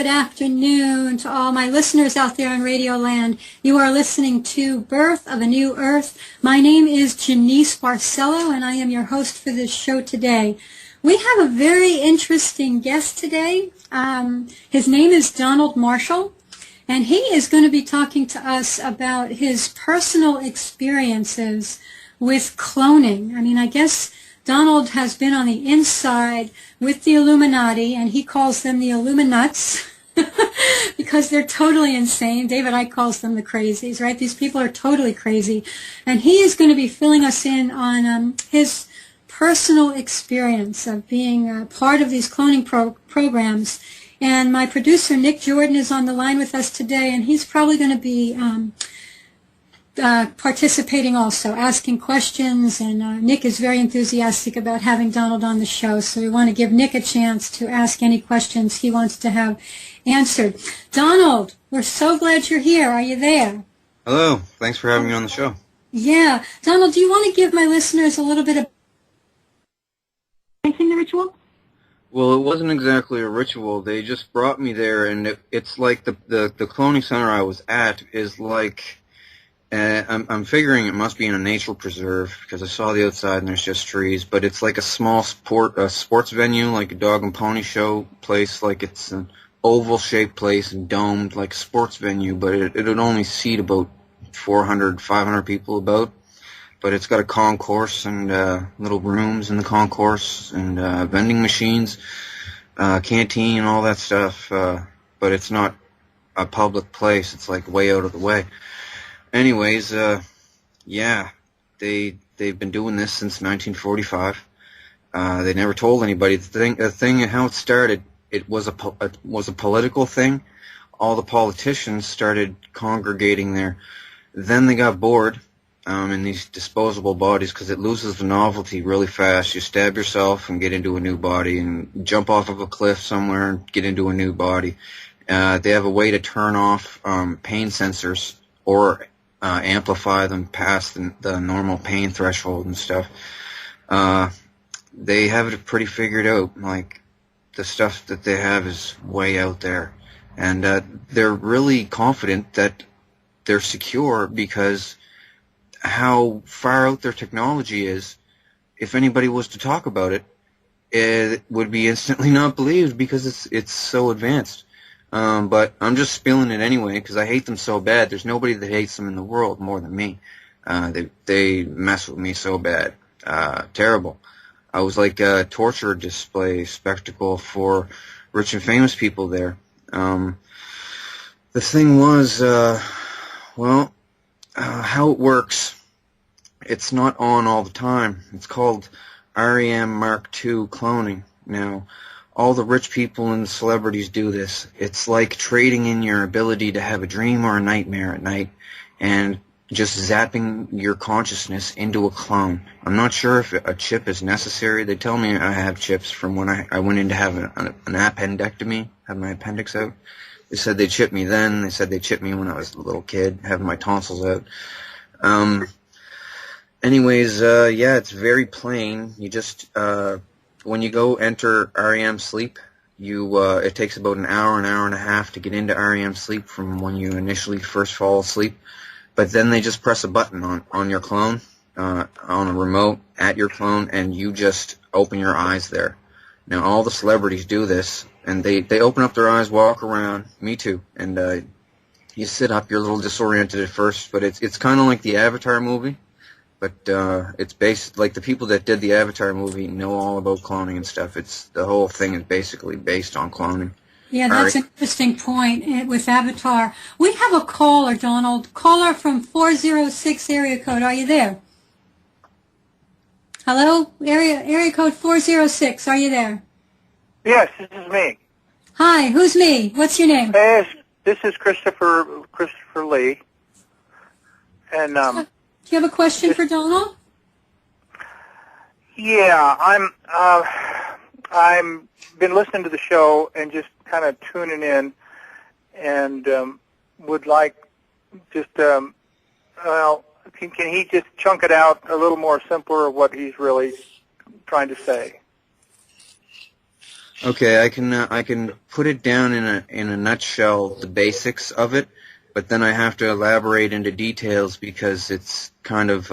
good afternoon to all my listeners out there in Radio Land. You are listening to Birth of a New Earth. My name is Janice Barcelo, and I am your host for this show today. We have a very interesting guest today. His name is Donald Marshall, and he is going to be talking to us about his personal experiences with cloning. I mean, I guess Donald has been on the inside with the Illuminati, and he calls them the Illuminuts because they're totally insane. David Icke calls them the crazies, right? These people are totally crazy. And he is going to be filling us in on his personal experience of being part of these cloning programs. And my producer, Nick Jordan, is on the line with us today, and he's probably going to be participating also, asking questions, and Nick is very enthusiastic about having Donald on the show, so we want to give Nick a chance to ask any questions he wants to have answered. Donald, we're so glad you're here. Are you there? Hello. Thanks for having me on the show. Yeah. Donald, do you want to give my listeners a little bit of anything the ritual? Well, it wasn't exactly a ritual. They just brought me there, and it's like the cloning center I was at is like... I'm figuring it must be in a nature preserve because I saw the outside and there's just trees. But it's like a small sports venue, like a dog and pony show place. Like it's an oval-shaped place and domed, like a sports venue. But it would only seat about 400, 500 people about. But it's got a concourse and little rooms in the concourse and vending machines, canteen and all that stuff. But it's not a public place. It's like way out of the way. Anyways, yeah, they've been doing this since 1945. They never told anybody. The thing how it started, it was a political thing. All the politicians started congregating there. Then they got bored in these disposable bodies because it loses the novelty really fast. You stab yourself and get into a new body, and jump off of a cliff somewhere and get into a new body. They have a way to turn off pain sensors or amplify them past the normal pain threshold and stuff. They have it pretty figured out. Like, the stuff that they have is way out there. And they're really confident that they're secure because how far out their technology is, if anybody was to talk about it, it would be instantly not believed because it's so advanced. But I'm just spilling it anyway because I hate them so bad. There's nobody that hates them in the world more than me. They mess with me so bad. Terrible. I was like a torture display spectacle for rich and famous people there. The thing was, how it works, it's not on all the time. It's called REM Mark II cloning. Now, all the rich people and celebrities do this. It's like trading in your ability to have a dream or a nightmare at night and just zapping your consciousness into a clone. I'm not sure if a chip is necessary. They tell me I have chips from when I went in to have an appendectomy, have my appendix out. They said they chipped me then. They said they chipped me when I was a little kid, having my tonsils out. Anyways, yeah, it's very plain. You just... when you go enter REM sleep, it takes about an hour and a half to get into REM sleep from when you initially first fall asleep. But then they just press a button on your clone, on a remote at your clone, and you just open your eyes there. Now, all the celebrities do this, and they open up their eyes, walk around, me too, and you sit up, you're a little disoriented at first, but it's kind of like the Avatar movie. But it's based, like the people that did the Avatar movie know all about cloning and stuff. The whole thing is basically based on cloning. Yeah, that's an interesting point with Avatar. We have a caller, Donald. Caller from 406 area code. Are you there? Hello? Area code 406. Are you there? Yes, this is me. Hi, who's me? What's your name? Hey, this is Christopher Lee. And do you have a question for Donald? Yeah, I'm been listening to the show and just kind of tuning in, and would like just can he just chunk it out a little more simpler of what he's really trying to say? Okay, I can put it down in a nutshell, the basics of it, but then I have to elaborate into details because it's kind of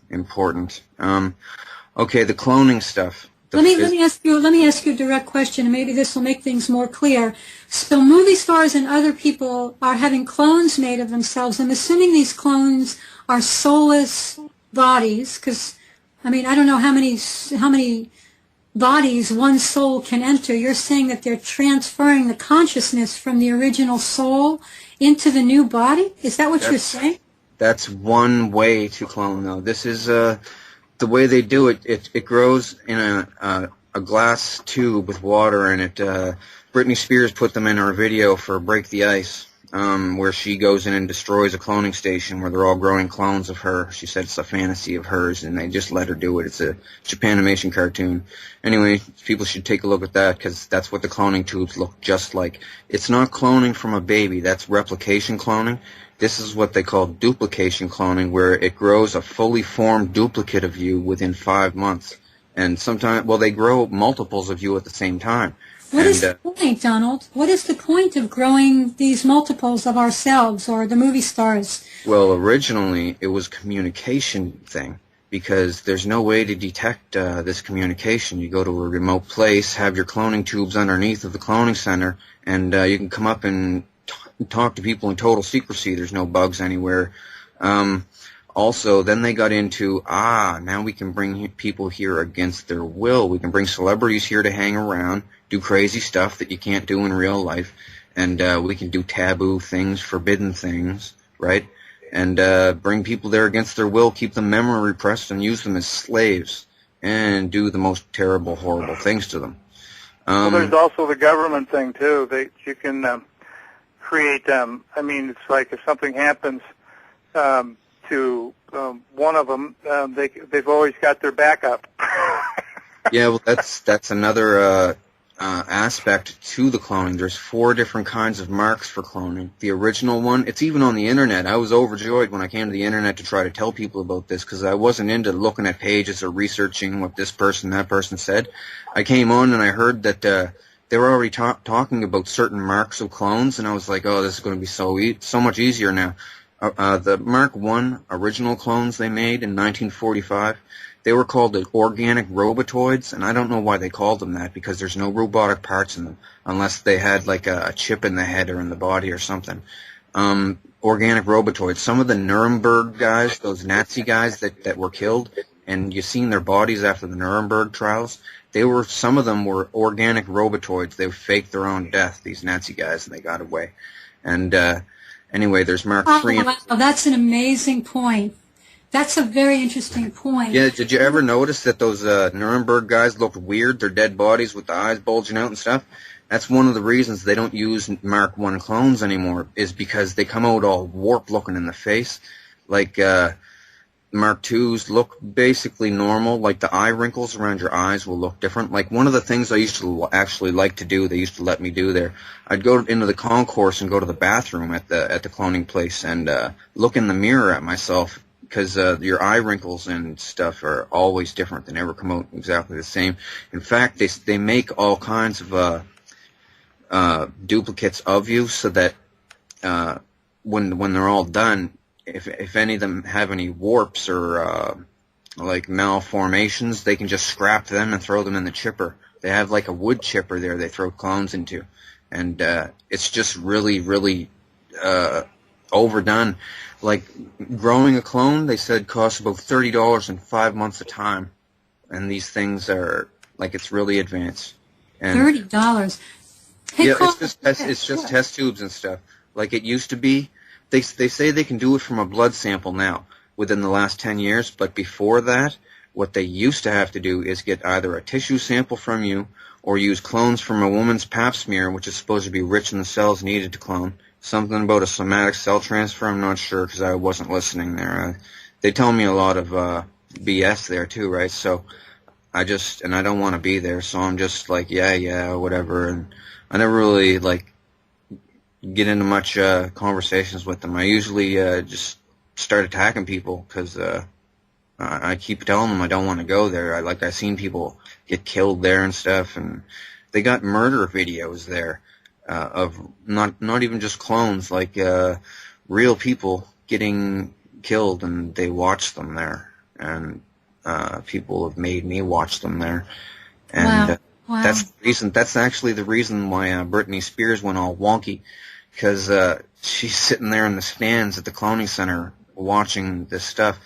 important. Okay, the cloning stuff. Let me ask you a direct question, and maybe this will make things more clear. So movie stars and other people are having clones made of themselves. I'm assuming these clones are soulless bodies, because I mean I don't know how many bodies one soul can enter. You're saying that they're transferring the consciousness from the original soul into the new body? Is that what you're saying? That's one way to clone, though. This is the way they do it. It grows in a glass tube with water in it. Britney Spears put them in her video for Break the Ice, where she goes in and destroys a cloning station where they're all growing clones of her. She said it's a fantasy of hers, and they just let her do it. It's a Japanimation cartoon. Anyway, people should take a look at that because that's what the cloning tubes look just like. It's not cloning from a baby. That's replication cloning. This is what they call duplication cloning, where it grows a fully formed duplicate of you within 5 months. And sometimes, well, they grow multiples of you at the same time. What is the point, Donald? What is the point of growing these multiples of ourselves or the movie stars? Well, originally it was a communication thing because there's no way to detect this communication. You go to a remote place, have your cloning tubes underneath of the cloning center, and you can come up and talk to people in total secrecy. There's no bugs anywhere. Also, then they got into, now we can bring people here against their will. We can bring celebrities here to hang around, do crazy stuff that you can't do in real life, and we can do taboo things, forbidden things, right? And bring people there against their will, keep them memory repressed, and use them as slaves, and do the most terrible, horrible things to them. Well, there's also the government thing, too. You can create them. I mean, it's like if something happens to one of them, they've always got their backup. Yeah, well, that's another aspect to the cloning. There's 4 different kinds of marks for cloning. The original one, it's even on the internet. I was overjoyed when I came to the internet to try to tell people about this because I wasn't into looking at pages or researching what this person, that person said. I came on and I heard that they were already talking about certain marks of clones, and I was like, oh, this is going to be so much easier now. The Mark I original clones they made in 1945, they were called the organic robotoids, and I don't know why they called them that because there's no robotic parts in them unless they had like a chip in the head or in the body or something. Organic robotoids. Some of the Nuremberg guys, those Nazi guys that were killed, and you've seen their bodies after the Nuremberg trials, some of them were organic robotoids. They faked their own death, these Nazi guys, and they got away. And anyway, there's Mark III. Oh, wow, that's an amazing point. That's a very interesting point. Yeah, did you ever notice that those Nuremberg guys looked weird, their dead bodies with the eyes bulging out and stuff? That's one of the reasons they don't use Mark I clones anymore, is because they come out all warped looking in the face. Like Mark IIs look basically normal, like the eye wrinkles around your eyes will look different. Like one of the things I used to actually like to do, they used to let me do there, I'd go into the concourse and go to the bathroom at the cloning place and look in the mirror at myself, because your eye wrinkles and stuff are always different. They never come out exactly the same. In fact, they make all kinds of duplicates of you so that when they're all done, if any of them have any warps or like malformations, they can just scrap them and throw them in the chipper. They have like a wood chipper there they throw clones into, and it's just really, really overdone. Like growing a clone, they said costs about $30 in 5 months of time, and these things are like it's really advanced. And $30. Hey, yeah, it's just test tubes and stuff. Like it used to be. They say they can do it from a blood sample now within the last 10 years, but before that, what they used to have to do is get either a tissue sample from you or use clones from a woman's pap smear, which is supposed to be rich in the cells needed to clone. Something about a somatic cell transfer, I'm not sure because I wasn't listening there. They tell me a lot of BS there too, right? So I don't want to be there, so I'm just like, yeah, whatever. And I never really like get into much conversations with them. I usually just start attacking people because I keep telling them I don't want to go there. I've seen people get killed there and stuff, and they got murder videos there of not even just clones, like real people getting killed, and they watch them there, and people have made me watch them there, and Wow. Wow. that's the reason. That's actually the reason why Britney Spears went all wonky, because she's sitting there in the stands at the cloning center watching this stuff.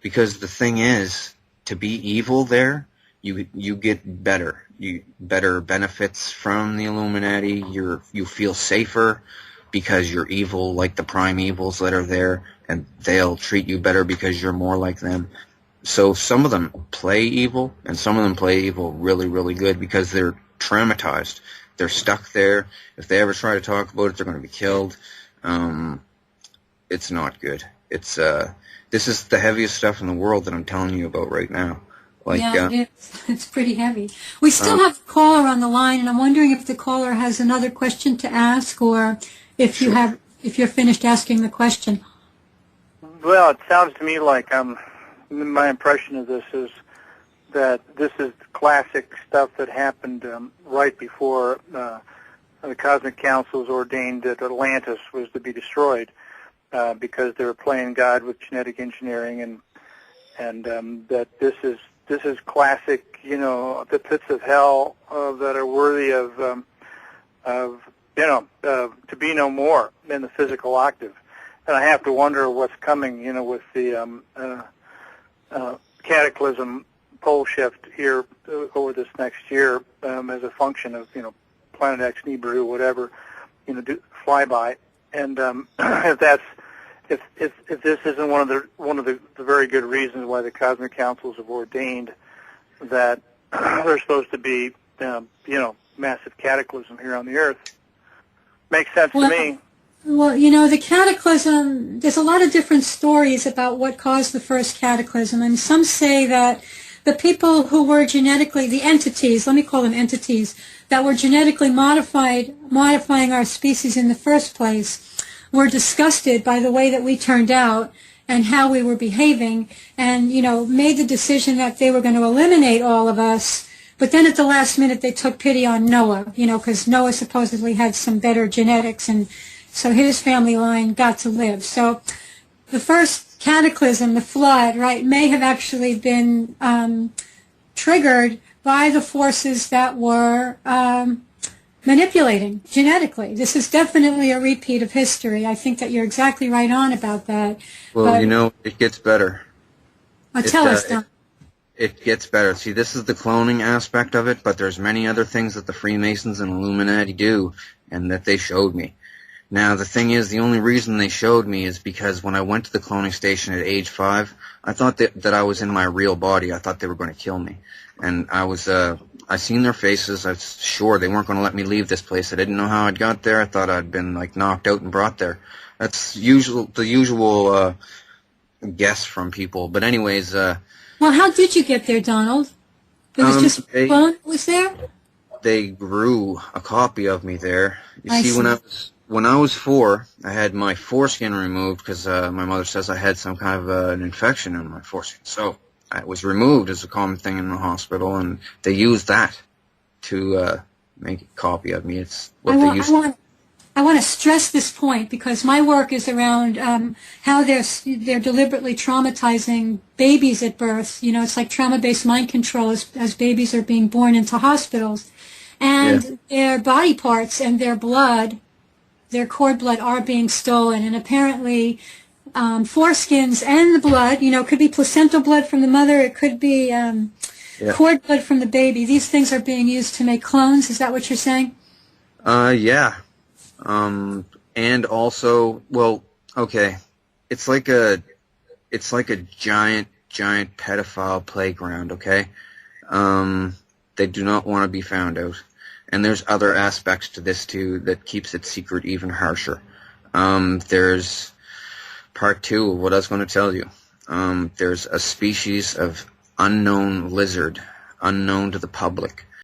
Because the thing is, to be evil there, you get better. You better benefits from the Illuminati. You feel safer because you're evil, like the prime evils that are there, and they'll treat you better because you're more like them. So some of them play evil, and some of them play evil really, really good because they're traumatized. They're stuck there. If they ever try to talk about it, they're going to be killed. It's not good. It's this is the heaviest stuff in the world that I'm telling you about right now. Like, yeah, it is. It's pretty heavy. We still have a caller on the line, and I'm wondering if the caller has another question to ask, or if you have, if you're finished asking the question. Well, it sounds to me like my impression of this is that this is classic stuff that happened right before the Cosmic Councils ordained that Atlantis was to be destroyed. Because they were playing God with genetic engineering, and that this is classic, the pits of hell that are worthy of to be no more in the physical octave. And I have to wonder what's coming, with the cataclysm pole shift here over this next year as a function of Planet X, Nibiru, whatever, flyby, and if this isn't one of the very good reasons why the Cosmic Councils have ordained that there's supposed to be massive cataclysm here on the Earth. Makes sense to me. Well, the cataclysm, there's a lot of different stories about what caused the first cataclysm, and some say that the people who were genetically, the entities, let me call them entities, that were genetically modifying our species in the first place, were disgusted by the way that we turned out and how we were behaving, and, made the decision that they were going to eliminate all of us. But then at the last minute they took pity on Noah, because Noah supposedly had some better genetics, and so his family line got to live. So the first cataclysm, the flood, right, may have actually been triggered by the forces that were manipulating genetically. This is definitely a repeat of history. I think that you're exactly right on about that. Well, but, it gets better. Tell us, Don. It gets better. See, this is the cloning aspect of it, but there's many other things that the Freemasons and Illuminati do, and that they showed me. Now, the thing is, the only reason they showed me is because when I went to the cloning station at age 5, I thought that I was in my real body. I thought they were going to kill me. And I seen their faces. I was sure they weren't going to let me leave this place. I didn't know how I'd got there. I thought I'd been, knocked out and brought there. That's the usual guess from people. But anyways... well, how did you get there, Donald? It was just a clone was there? They grew a copy of me there. You see, when I was 4, I had my foreskin removed because my mother says I had some kind of an infection in my foreskin. So it was removed as a common thing in the hospital, and they used that to make a copy of me. It's what they used. I want to stress this point because my work is around how they're deliberately traumatizing babies at birth. It's like trauma-based mind control as babies are being born into hospitals. And their body parts and their blood, their cord blood, are being stolen. And apparently foreskins and the blood, could be placental blood from the mother, it could be cord blood from the baby. These things are being used to make clones. Is that what you're saying? Yeah. And also, well, okay, it's like a giant pedophile playground, okay? They do not want to be found out. And there's other aspects to this, too, that keeps it secret even harsher. There's part 2 of what I was going to tell you. There's a species of unknown lizard, unknown to the public,